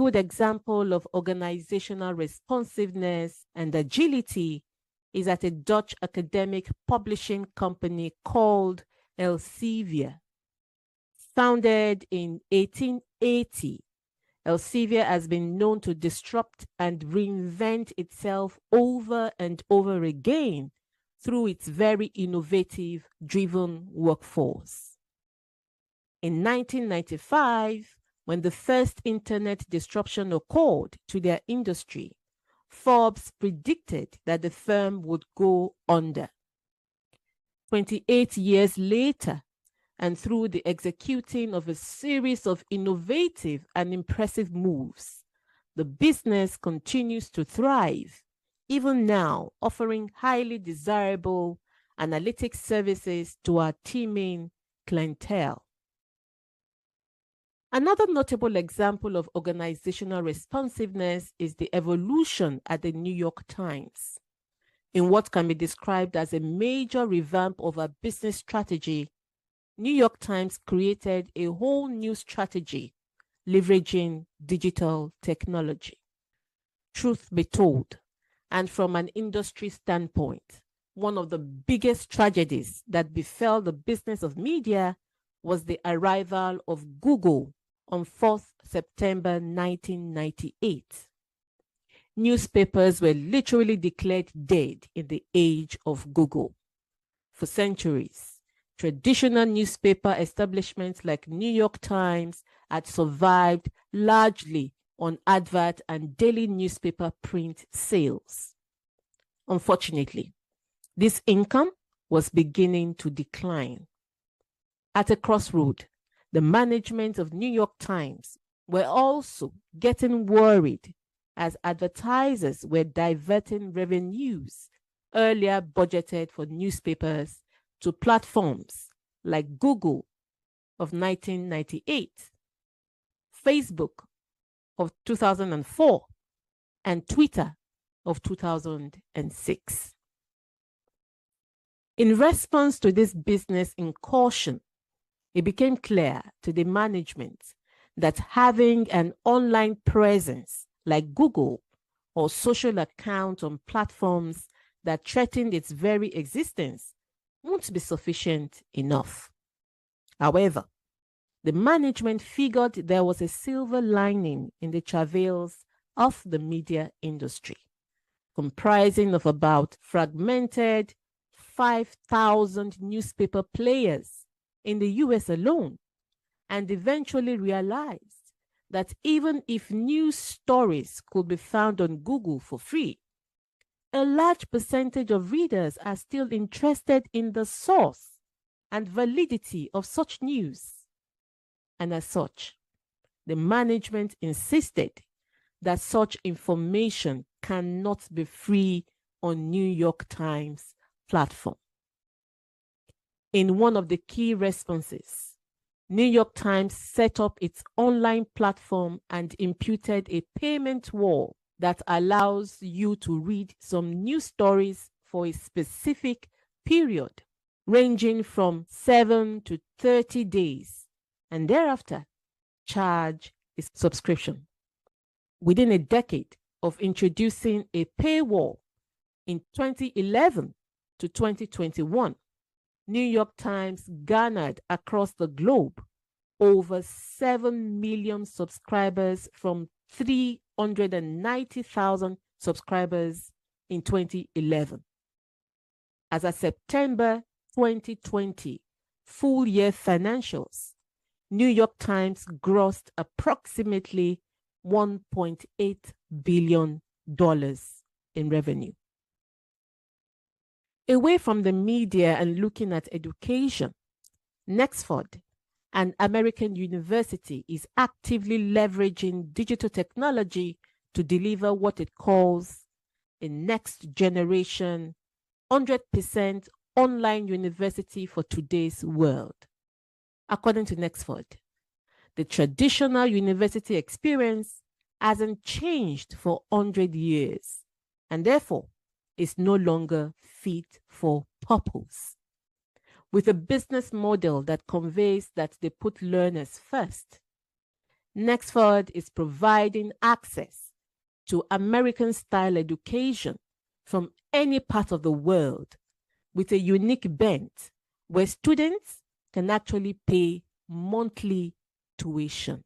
good example of organizational responsiveness and agility is at a Dutch academic publishing company called Elsevier. Founded in 1880, Elsevier has been known to disrupt and reinvent itself over and over again through its very innovative, driven workforce. In 1995, when the first internet disruption occurred to their industry, Forbes predicted that the firm would go under. 28 years later, and through the executing of a series of innovative and impressive moves, the business continues to thrive, even now offering highly desirable analytics services to our teeming clientele. Another notable example of organizational responsiveness is the evolution at the New York Times. In what can be described as a major revamp of our business strategy, New York Times created a whole new strategy leveraging digital technology. Truth be told, and from an industry standpoint, one of the biggest tragedies that befell the business of media was the arrival of Google on 4th September 1998. Newspapers were literally declared dead in the age of Google. For centuries, traditional newspaper establishments like New York Times had survived largely on advert and daily newspaper print sales. Unfortunately, this income was beginning to decline. At a crossroad, the management of New York Times were also getting worried as advertisers were diverting revenues earlier budgeted for newspapers to platforms like Google of 1998, Facebook of 2004, and Twitter of 2006. In response to this business incursion, it became clear to the management that having an online presence like Google or social accounts on platforms that threatened its very existence won't be sufficient enough. However, the management figured there was a silver lining in the travails of the media industry, comprising of about fragmented 5,000 newspaper players in the US alone, and eventually realized that even if news stories could be found on Google for free, a large percentage of readers are still interested in the source and validity of such news. And as such, the management insisted that such information cannot be free on New York Times platform. In one of the key responses, New York Times set up its online platform and imputed a payment wall that allows you to read some news stories for a specific period, ranging from 7 to 30 days, and thereafter charge a subscription. Within a decade of introducing a paywall in 2011 to 2021, New York Times garnered across the globe over 7 million subscribers from 390,000 subscribers in 2011. As of September 2020, full year financials, New York Times grossed approximately $1.8 billion in revenue. Away from the media and looking at education, Nexford, an American university, is actively leveraging digital technology to deliver what it calls a next generation 100% online university for today's world. According to Nexford, the traditional university experience hasn't changed for 100 years and therefore is no longer fit for purpose. With a business model that conveys that they put learners first, Nextford is providing access to American-style education from any part of the world with a unique bent where students can actually pay monthly tuition.